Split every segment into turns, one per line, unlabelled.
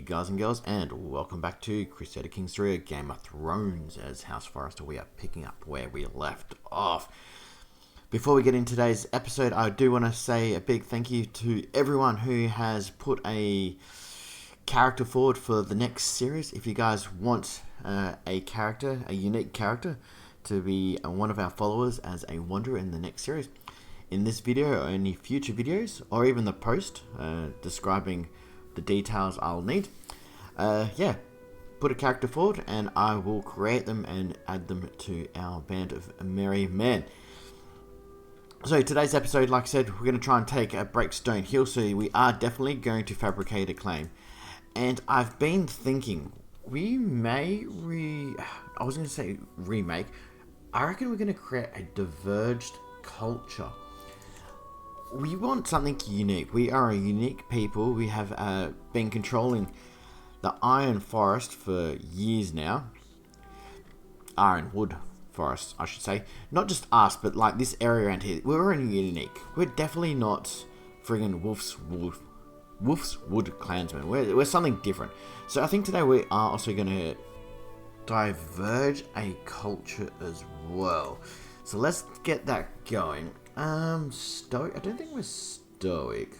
guys and girls, and welcome back to Crusader Kings 3, Game of Thrones. As House Forrester, we are picking up where we left off. Before we get into today's episode, I do want to say a big thank you to everyone who has put a character forward for the next series. If you guys want a character, a unique character, to be one of our followers as a wanderer in the next series, in this video or any future videos, or even the post describing the details I'll need, put a character forward and I will create them and add them to our band of merry men. So today's episode, like I said, we're going to try and take a Breakstone Hill, so we are definitely going to fabricate a claim. And I've been thinking, we may remake, I reckon we're going to create a diverged culture. We want something unique. We are a unique people. We have been controlling the Iron Forest for years now. Ironwood Forest, I should say. Not just us, but like this area around here. We're unique. We're definitely not friggin' Wolf's Wood clansmen. We're something different. So I think today we are also going to diverge a culture as well. So let's get that going. Stoic? I don't think we're stoic.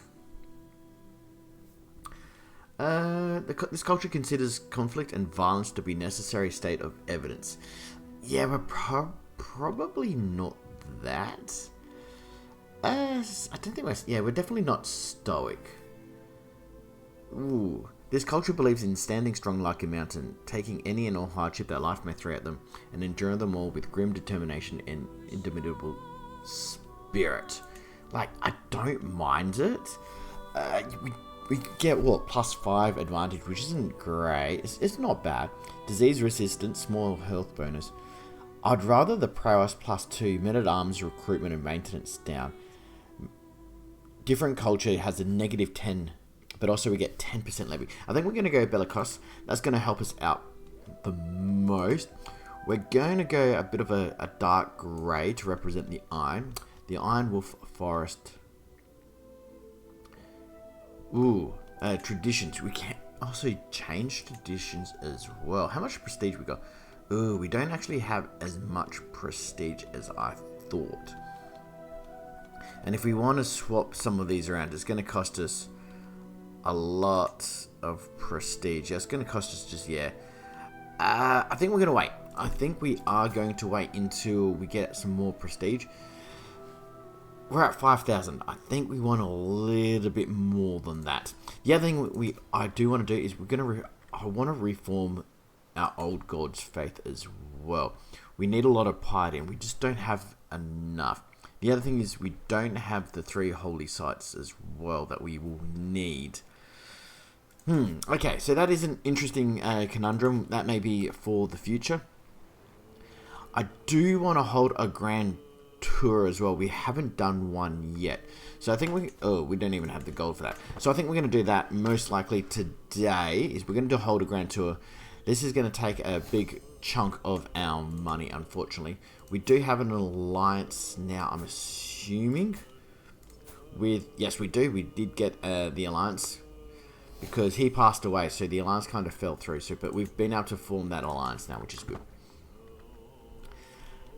This culture considers conflict and violence to be necessary state of evidence. Yeah, we're probably not that. I don't think we're definitely not stoic. Ooh. This culture believes in standing strong like a mountain, taking any and all hardship that life may throw at them, and enduring them all with grim determination and indomitable spirit. Like, I don't mind it. We get, what, +5 advantage, which isn't great. It's not bad. Disease resistance, small health bonus. I'd rather the prowess +2, men-at-arms, recruitment and maintenance down. Different culture has a -10, but also we get 10% levy. I think we're going to go Bellicose. That's going to help us out the most. We're going to go a bit of a dark grey to represent the iron. The Iron Wolf Forest. Ooh, traditions. We can also change traditions as well. How much prestige we got? Ooh, we don't actually have as much prestige as I thought. And if we want to swap some of these around, it's going to cost us a lot of prestige. Yeah, it's going to cost us just, I think we're going to wait. I think we are going to wait until we get some more prestige. We're at 5,000. I think we want a little bit more than that. The other thing I do want to do is I want to reform our old god's faith as well. We need a lot of piety and we just don't have enough. The other thing is we don't have the 3 holy sites as well that we will need. Okay, so that is an interesting conundrum. That may be for the future. I do want to hold a grand tour as well. We haven't done one yet, so I think we don't even have the gold for that, so I think we're going to do that most likely today. Is we're going to hold a grand tour. This is going to take a big chunk of our money, unfortunately. We do have an alliance now, I'm assuming, with, yes we do, we did get the alliance because he passed away, so the alliance kind of fell through, but we've been able to form that alliance now, which is good.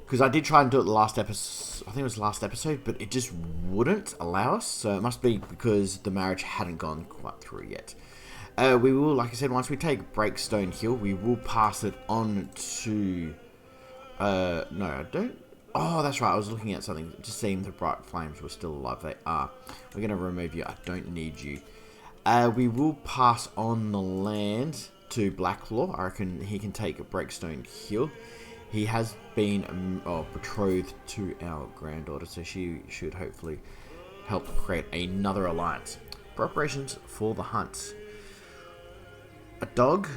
Because I did try and do it the last episode, I think it was the last episode, but it just wouldn't allow us. So it must be because the marriage hadn't gone quite through yet. We will, like I said, once we take Breakstone Hill, we will pass it on to... no, I don't... Oh, that's right, I was looking at something, just seeing the bright flames were still alive. They are. We're going to remove you, I don't need you. We will pass on the land to Blacklaw. I reckon he can take a Breakstone Hill. He has been betrothed to our granddaughter, so she should hopefully help create another alliance. Preparations for the hunt. A dog,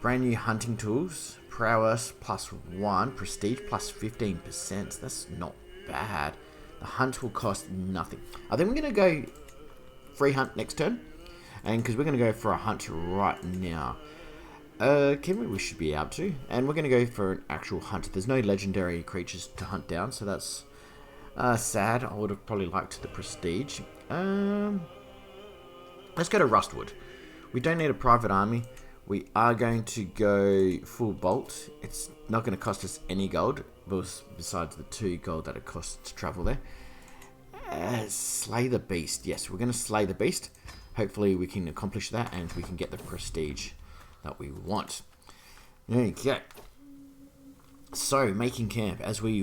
brand new hunting tools, prowess +1, prestige +15%. That's not bad. The hunt will cost nothing. I think we're going to go free hunt next turn, and because we're going to go for a hunt right now. We should be able to. And we're going to go for an actual hunt. There's no legendary creatures to hunt down, so that's sad. I would have probably liked the prestige. Let's go to Rustwood. We don't need a private army. We are going to go full bolt. It's not going to cost us any gold, besides the 2 gold that it costs to travel there. Slay the beast. Yes, we're going to slay the beast. Hopefully we can accomplish that and we can get the prestige that we want. Okay. So, making camp. As we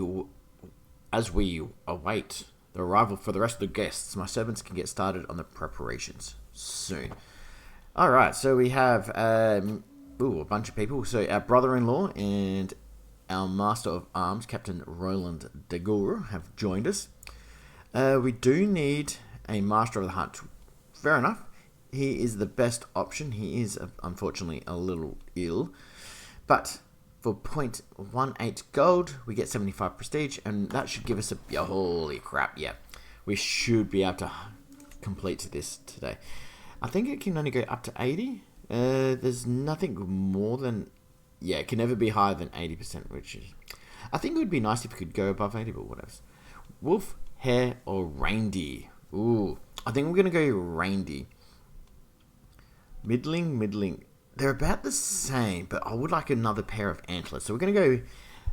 await the arrival for the rest of the guests, my servants can get started on the preparations soon. Alright, so we have a bunch of people. So our brother-in-law and our Master of Arms, Captain Roland de Gour, have joined us. We do need a Master of the Hunt. Fair enough. He is the best option. He is, unfortunately, a little ill. But for 0.18 gold, we get 75 prestige, and that should give us a... holy crap, yeah. We should be able to complete this today. I think it can only go up to 80. There's nothing more than... Yeah, it can never be higher than 80%, which is... I think it would be nice if it could go above 80, but whatever. Wolf, hare, or reindeer? Ooh, I think we're going to go reindeer. Middling. They're about the same, but I would like another pair of antlers. So we're going to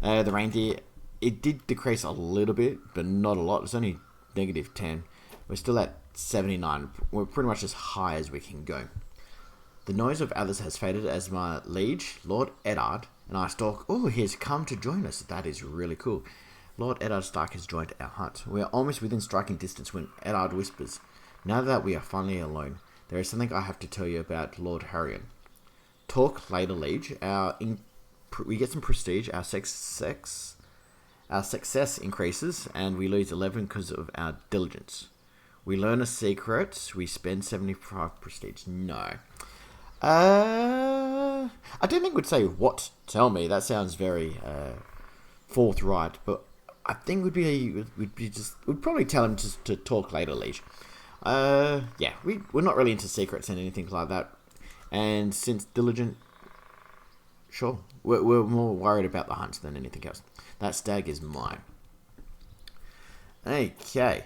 go the reindeer. It did decrease a little bit, but not a lot. It's only negative 10. We're still at 79. We're pretty much as high as we can go. The noise of others has faded as my liege, Lord Eddard, and I stalk. Oh, he has come to join us. That is really cool. Lord Eddard Stark has joined our hunt. We are almost within striking distance when Eddard whispers, "Now that we are finally alone, there is something I have to tell you about Lord Harrion." Talk later, liege. We get some prestige. Our success increases, and we lose 11 because of our diligence. We learn a secret. We spend 75 prestige. No. I don't think we'd say what. Tell me. That sounds very forthright. But I think we'd probably tell him just to talk later, liege. Yeah, we're not really into secrets and anything like that. And since diligent, sure, we're more worried about the hunt than anything else. That stag is mine. Okay.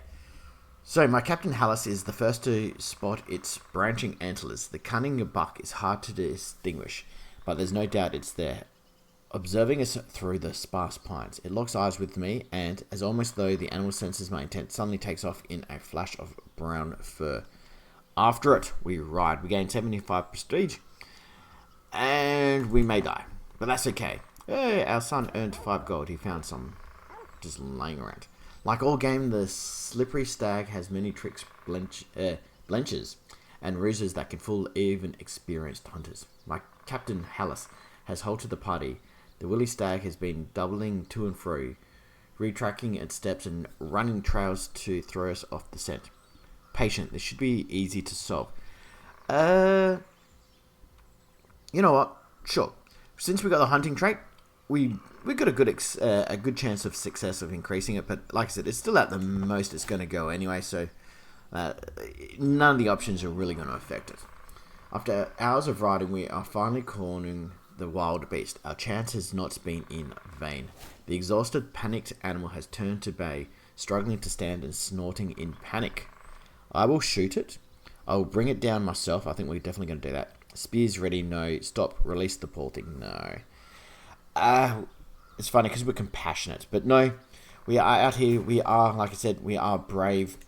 So, my Captain Hallis is the first to spot its branching antlers. The cunning buck is hard to distinguish, but there's no doubt it's there. Observing us through the sparse pines, it locks eyes with me, and, as almost though the animal senses my intent, suddenly takes off in a flash of brown fur. After it, we ride. We gain 75 prestige, and we may die, but that's okay. Hey, our son earned 5 gold. He found some just laying around. Like all game, the slippery stag has many tricks, blenches, and ruses that can fool even experienced hunters. My Captain Hallis has halted the party. The willy stag has been doubling to and fro, retracking its steps and running trails to throw us off the scent. Patient, this should be easy to solve. You know what? Sure. Since we got the hunting trait, we got a good chance of success of increasing it, but like I said, it's still at the most it's going to go anyway, so none of the options are really going to affect it. After hours of riding, we are finally cornering the wild beast. Our chance has not been in vain. The exhausted, panicked animal has turned to bay, struggling to stand and snorting in panic. I will shoot it. I will bring it down myself. I think we're definitely going to do that. Spears ready. No. Stop. Release the poor thing. No. It's funny because we're compassionate, but no, we are out here. We are, like I said, we are brave.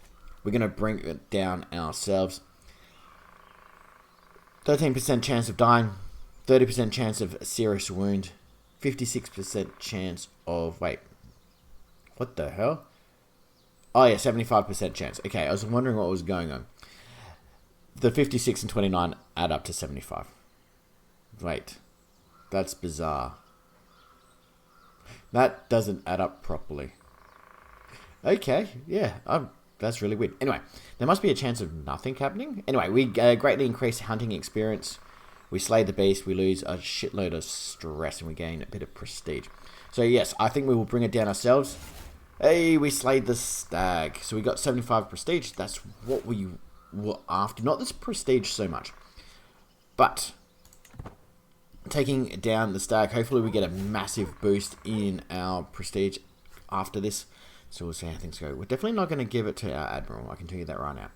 We're going to bring it down ourselves. 13% chance of dying, 30% chance of a serious wound, 56% chance of, wait, what the hell? Oh yeah, 75% chance. Okay, I was wondering what was going on. The 56 and 29 add up to 75. Wait, that's bizarre. That doesn't add up properly. Okay, yeah, that's really weird. Anyway, there must be a chance of nothing happening. Anyway, we greatly increase hunting experience. We slay the beast. We lose a shitload of stress, and we gain a bit of prestige. So yes, I think we will bring it down ourselves. Hey, we slayed the stag. So we got 75 prestige. That's what we were after. Not this prestige so much, but taking down the stag, hopefully we get a massive boost in our prestige after this. So we'll see how things go. We're definitely not going to give it to our admiral. I can tell you that right now.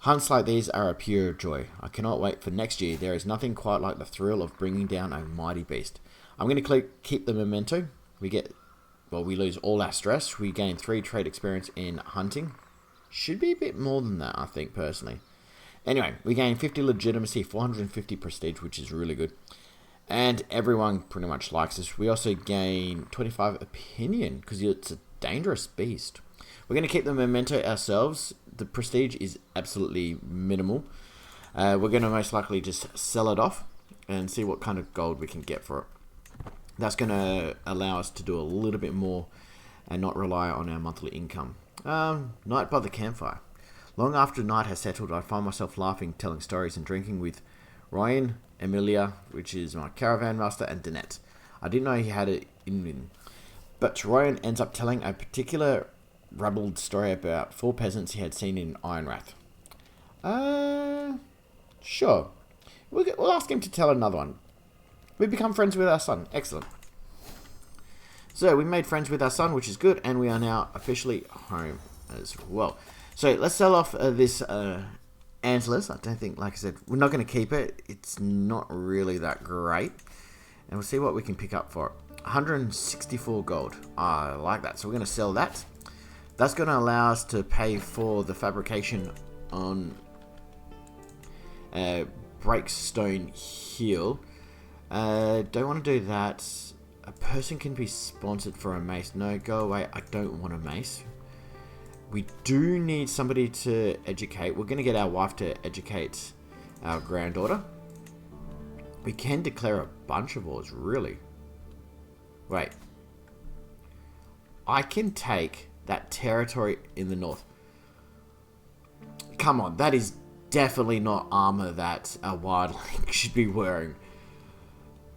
Hunts like these are a pure joy. I cannot wait for next year. There is nothing quite like the thrill of bringing down a mighty beast. I'm going to keep the memento. We lose all our stress. We gain 3 trade experience in hunting. Should be a bit more than that, I think, personally. Anyway, we gain 50 legitimacy, 450 prestige, which is really good. And everyone pretty much likes this. We also gain 25 opinion, because it's a dangerous beast. We're going to keep the memento ourselves. The prestige is absolutely minimal. We're going to most likely just sell it off and see what kind of gold we can get for it. That's going to allow us to do a little bit more and not rely on our monthly income. Night by the campfire. Long after night has settled, I find myself laughing, telling stories and drinking with Ryan, Emilia, which is my caravan master, and Danette. I didn't know he had it in him. But Ryan ends up telling a particular rabbled story about 4 peasants he had seen in Ironrath. Sure. We'll ask him to tell another one. We become friends with our son. Excellent. So we made friends with our son, which is good, and we are now officially home as well. So let's sell off this antlers. I don't think, like I said, we're not going to keep it. It's not really that great. And we'll see what we can pick up for it. 164 gold. I like that. So we're going to sell that. That's going to allow us to pay for the fabrication on Breakstone Hill. Don't want to do that. A person can be sponsored for a mace. No, go away. I don't want a mace. We do need somebody to educate. We're going to get our wife to educate our granddaughter. We can declare a bunch of wars, really. Wait. I can take that territory in the north. Come on, that is definitely not armor that a wildling should be wearing.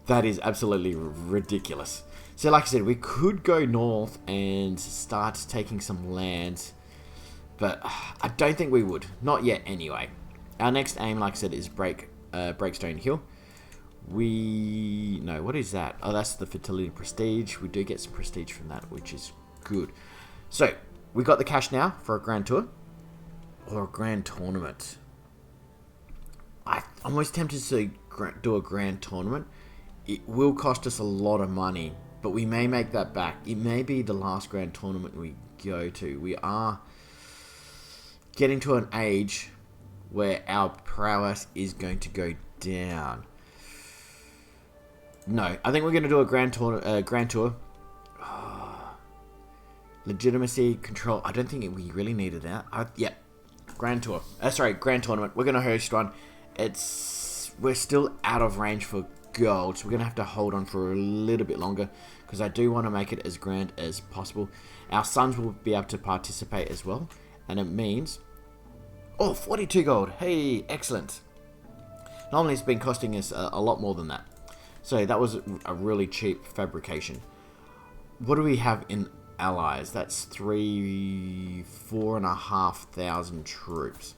That is absolutely ridiculous. So like I said, we could go north and start taking some land, but I don't think we would. Not yet anyway. Our next aim, like I said, is Breakstone Hill. No, what is that? Oh, that's the fertility prestige. We do get some prestige from that, which is good. So, we got the cash now for a grand tour. Or a grand tournament. I'm almost tempted to do a grand tournament. It will cost us a lot of money, but we may make that back. It may be the last grand tournament we go to. We are getting to an age where our prowess is going to go down. No, I think we're going to do a grand tour. Legitimacy, control. I don't think we really needed that. Yeah, grand tour. Grand tournament. We're going to host one. We're still out of range for gold, so we're going to have to hold on for a little bit longer because I do want to make it as grand as possible. Our sons will be able to participate as well, and it means 42 gold. Hey, excellent. Normally it's been costing us a lot more than that, so that was a really cheap fabrication. What do we have in allies? That's 4,500 troops.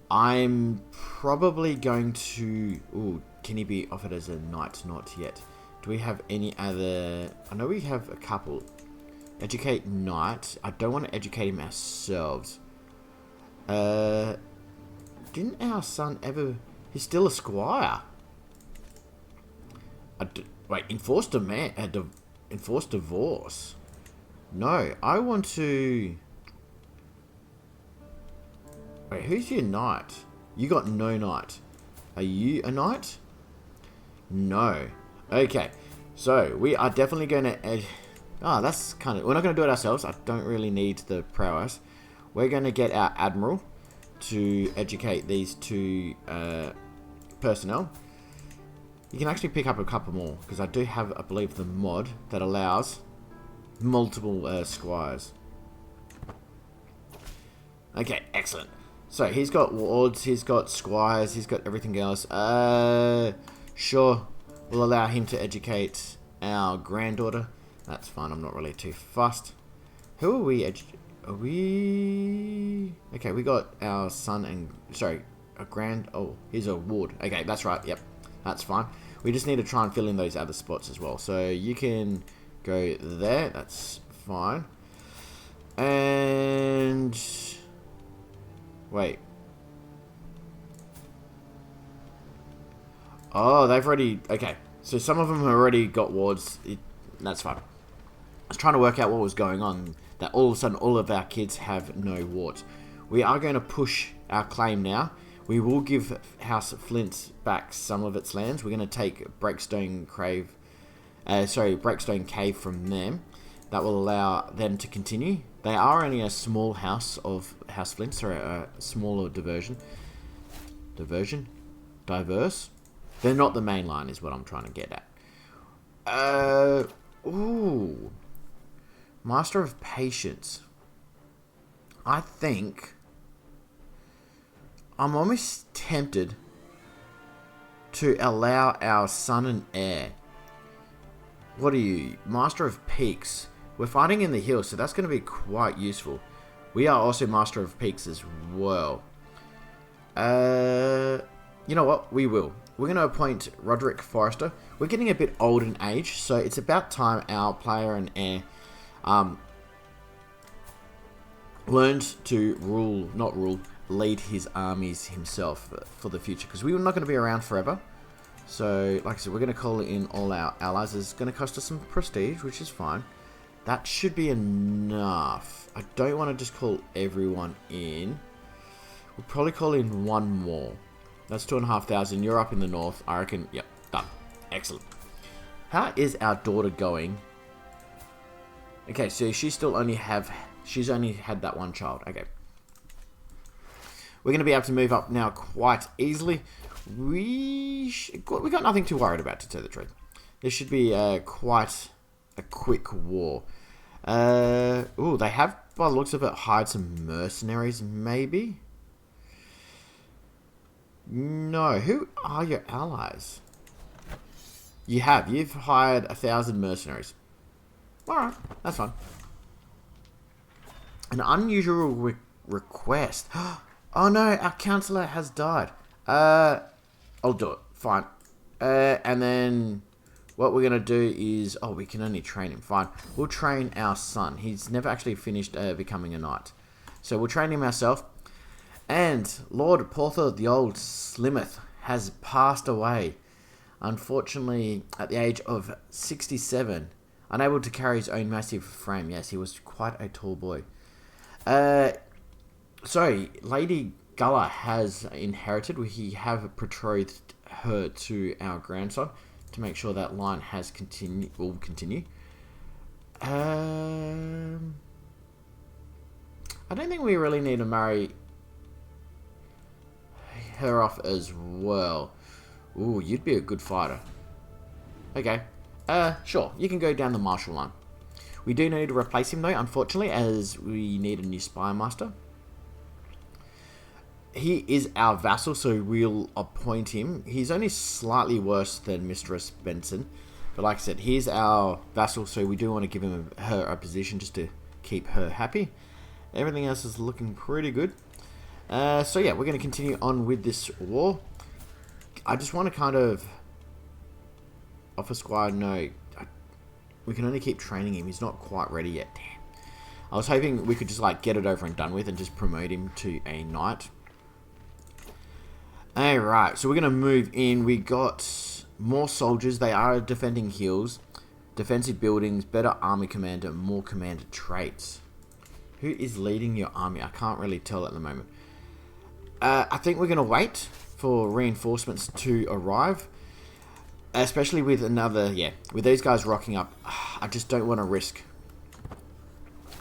I'm probably going to... Ooh, can he be offered as a knight? Not yet. Do we have any other... I know we have a couple. Educate knight. I don't want to educate him ourselves. Didn't our son ever... He's still a squire. Wait, enforced divorce. No, I want to... Wait, who's your knight? You got no knight. Are you a knight? No. Okay, so we are definitely going to... that's kind of... We're not going to do it ourselves. I don't really need the prowess. We're going to get our admiral to educate these 2 personnel. You can actually pick up a couple more, because I do have, I believe, the mod that allows multiple squires. Okay, excellent. So he's got wards, he's got squires, he's got everything else. Sure, we'll allow him to educate our granddaughter. That's fine, I'm not really too fussed. Who are we Okay, we got our son and... Sorry, he's a ward. Okay, that's right, yep. That's fine. We just need to try and fill in those other spots as well. So you can go there. That's fine. And... Wait. Oh, they've already... Okay, so some of them have already got wards. That's fine. I was trying to work out what was going on. That all of a sudden, all of our kids have no wards. We are going to push our claim now. We will give House Flint back some of its lands. We're going to take Breakstone Cave from them. That will allow them to continue. They are only a small house of House Flint, sorry, a smaller diverse. They're not the main line, is what I'm trying to get at. Ooh. Master of Patience. I think I'm almost tempted to allow our son and heir. What are you? Master of Peaks. We're fighting in the hills, so that's going to be quite useful. We are also Master of Peaks as well. You know what? We will. We're going to appoint Roderick Forrester. We're getting a bit old in age, so it's about time our player and heir learned to lead his armies himself for the future, because we're not going to be around forever. So, like I said, we're going to call in all our allies. It's going to cost us some prestige, which is fine. That should be enough. I don't want to just call everyone in. We'll probably call in one more. That's 2,500. You're up in the north. I reckon, yep, done. Excellent. How is our daughter going? Okay, so she's only had that one child. Okay. We're going to be able to move up now quite easily. We got nothing too worried about, to tell the truth. This should be quite a quick war. Ooh, they have, by the looks of it, hired some mercenaries, maybe? No, who are your allies? You've hired 1,000 mercenaries. Alright, that's fine. An unusual request. Oh no, our councillor has died. I'll do it. Fine. And then what we're going to do is... Oh, we can only train him. Fine. We'll train our son. He's never actually finished becoming a knight. So we'll train him ourselves. And Lord Porther, the old Slimeth, has passed away. Unfortunately, at the age of 67. Unable to carry his own massive frame. Yes, he was quite a tall boy. So, Lady Gulla has inherited. We have betrothed her to our grandson to make sure that line will continue. I don't think we really need to marry her off as well. Ooh, you'd be a good fighter. Okay. Sure. You can go down the martial line. We do need to replace him though, unfortunately, as we need a new spy master. He is our vassal, so we'll appoint him. He's only slightly worse than Mistress Benson. But like I said, he's our vassal, so we do want to give her a position just to keep her happy. Everything else is looking pretty good. So yeah, we're going to continue on with this war. I just want to kind of... Offer Squire, no. We can only keep training him. He's not quite ready yet. Damn. I was hoping we could just like get it over and done with and just promote him to a knight. Alright, so we're going to move in. We got more soldiers. They are defending hills, defensive buildings, better army commander, more commander traits. Who is leading your army? I can't really tell at the moment. I think we're going to wait for reinforcements to arrive. Especially with with these guys rocking up. I just don't want to risk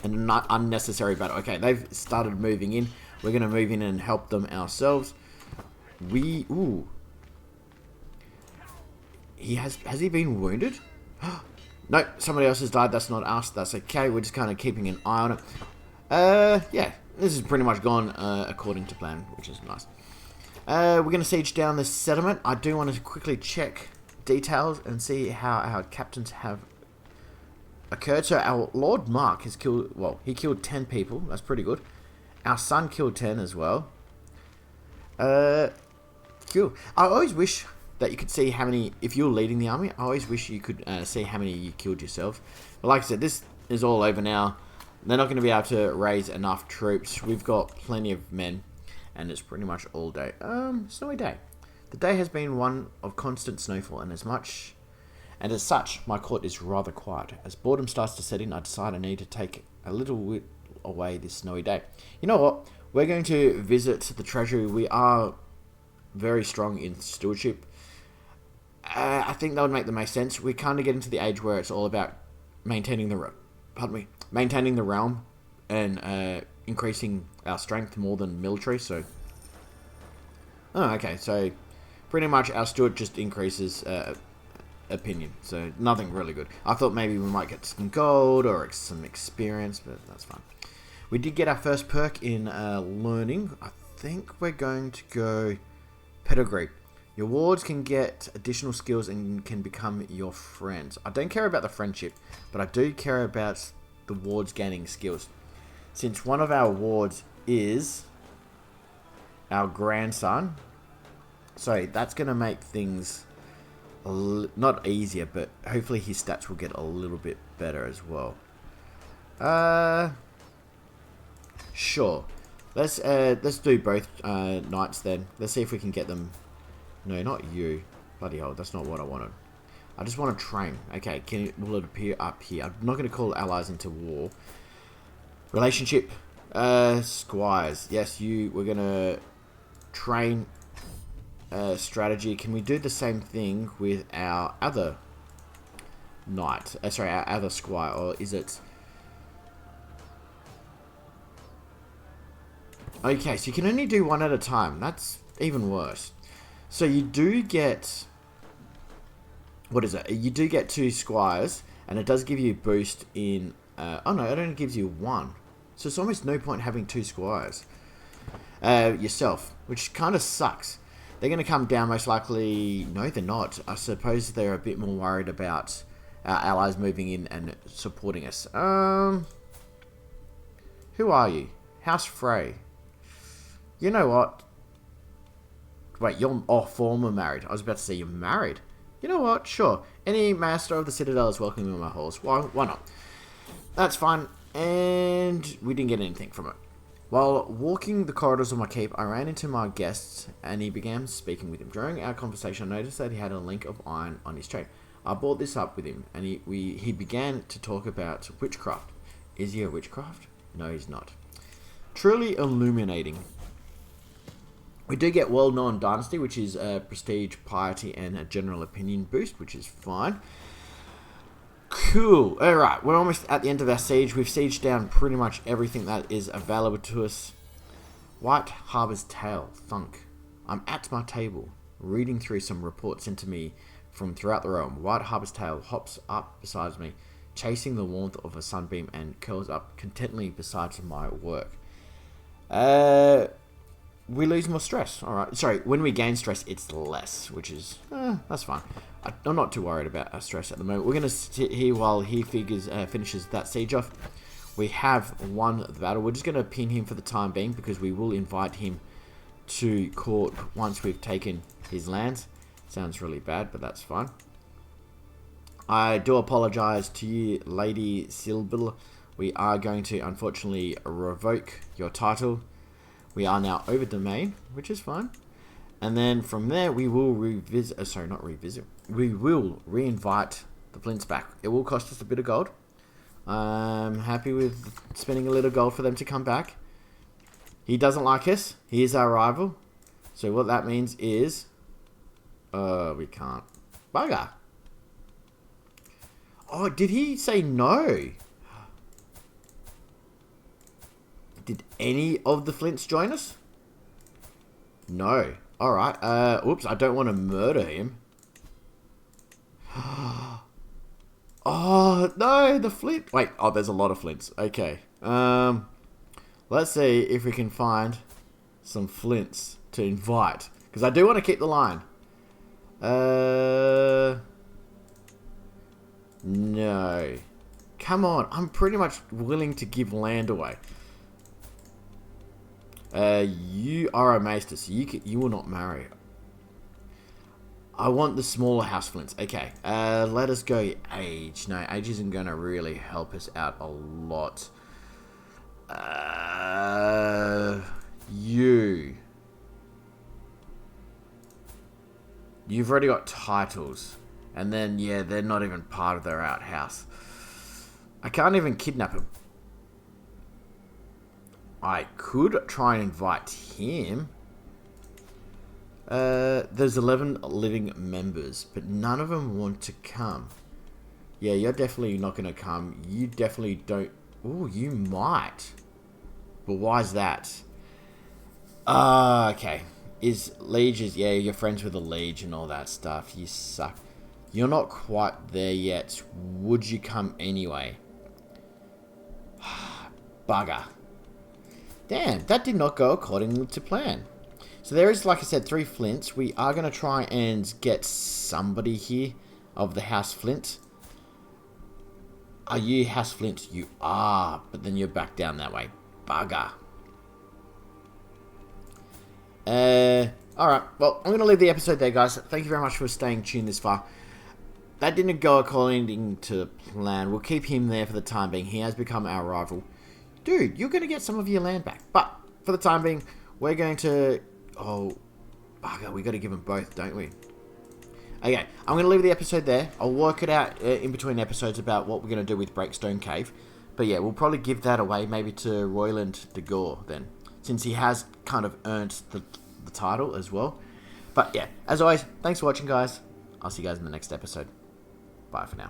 an unnecessary battle. Okay, they've started moving in. We're going to move in and help them ourselves. Ooh. Has he been wounded? No, somebody else has died. That's not us. That's okay. We're just kind of keeping an eye on it. Yeah, this has pretty much gone according to plan, which is nice. We're going to siege down this settlement. I do want to quickly check details and see how our captains have occurred. So our Lord Mark has killed, well, he killed 10 people. That's pretty good. Our son killed 10 as well. Cool. I always wish that you could see how many, if you're leading the army, I always wish you could see how many you killed yourself. But like I said, this is all over now. They're not going to be able to raise enough troops. We've got plenty of men, and it's pretty much all day. Snowy day. The day has been one of constant snowfall, and as such, my court is rather quiet. As boredom starts to set in, I decide I need to take a little bit away this snowy day. You know what? We're going to visit the treasury. We are very strong in stewardship. I think that would make the most sense. We kind of get into the age where it's all about maintaining the realm and increasing our strength more than military. So, okay. So, pretty much our steward just increases opinion. So nothing really good. I thought maybe we might get some gold or some experience, but that's fine. We did get our first perk in learning. I think we're going to go pedigree. Your wards can get additional skills and can become your friends. I don't care about the friendship, but I do care about the wards gaining skills. Since one of our wards is our grandson, so that's going to make things not easier, but hopefully his stats will get a little bit better as well. Sure. Let's do both knights then. Let's see if we can get them. No, not you. Bloody hell, that's not what I wanted. I just want to train. Okay, will it appear up here? I'm not going to call allies into war. Relationship. Squires. Yes, we're going to train strategy. Can we do the same thing with our other knight? Sorry, our other squire. Or is it... Okay, so you can only do one at a time. That's even worse. So you do get... What is it? You do get 2 squires, and it does give you a boost in... oh no, it only gives you 1. So it's almost no point having 2 squires yourself, which kind of sucks. They're going to come down most likely... No, they're not. I suppose they're a bit more worried about our allies moving in and supporting us. Who are you? House Frey. You know what? Wait, you're... Oh, former married. I was about to say you're married. You know what? Sure. Any master of the Citadel is welcome in my halls. Why not? That's fine. And we didn't get anything from it. While walking the corridors of my keep, I ran into my guests and he began speaking with him. During our conversation, I noticed that he had a link of iron on his chain. I brought this up with him and he began to talk about witchcraft. Is he a witchcraft? No, he's not. Truly illuminating. We do get well-known dynasty, which is prestige, piety, and a general opinion boost, which is fine. Cool. Alright, we're almost at the end of our siege. We've sieged down pretty much everything that is available to us. White Harbour's Tale. Thunk. I'm at my table, reading through some reports sent to me from throughout the realm. White Harbour's Tale hops up beside me, chasing the warmth of a sunbeam, and curls up contentedly beside my work. We lose more stress. Alright. Sorry, when we gain stress, it's less, which is... that's fine. I'm not too worried about our stress at the moment. We're going to sit here while he finishes that siege off. We have won the battle. We're just going to pin him for the time being because we will invite him to court once we've taken his lands. Sounds really bad, but that's fine. I do apologize to you, Lady Silbil. We are going to, unfortunately, revoke your title. We are now over domain, which is fine. And then from there, we will revisit... sorry, not revisit. We will re-invite the Flints back. It will cost us a bit of gold. I'm happy with spending a little gold for them to come back. He doesn't like us. He is our rival. So what that means is... we can't. Bugger. Oh, did he say no? Did any of the Flints join us? No. Alright. Oops, I don't want to murder him. Oh, no, the Flint. Wait, oh, there's a lot of Flints. Okay. Let's see if we can find some Flints to invite. Because I do want to keep the line. No. Come on. I'm pretty much willing to give land away. You are a maester, so you will not marry. I want the smaller house Flints. Okay, let us go Age. No, Age isn't going to really help us out a lot. You. You've already got titles. And then, yeah, they're not even part of their outhouse. I can't even kidnap him. I could try and invite him. There's 11 living members, but none of them want to come. Yeah, you're definitely not going to come. You definitely don't... Oh, you might. But why is that? Okay. Is lieges... Yeah, you're friends with the liege and all that stuff. You suck. You're not quite there yet. Would you come anyway? Bugger. Damn, that did not go according to plan. So there is, like I said, 3 Flints. We are going to try and get somebody here of the House Flint. Are you House Flint? You are, but then you're back down that way. Bugger. Alright, well, I'm going to leave the episode there, guys. Thank you very much for staying tuned this far. That didn't go according to plan. We'll keep him there for the time being. He has become our rival. Dude, you're going to get some of your land back. But, for the time being, we're going to... Oh, bugger, we got to give them both, don't we? Okay, I'm going to leave the episode there. I'll work it out in between episodes about what we're going to do with Breakstone Cave. But yeah, we'll probably give that away maybe to Royland de Gore then. Since he has kind of earned the title as well. But yeah, as always, thanks for watching, guys. I'll see you guys in the next episode. Bye for now.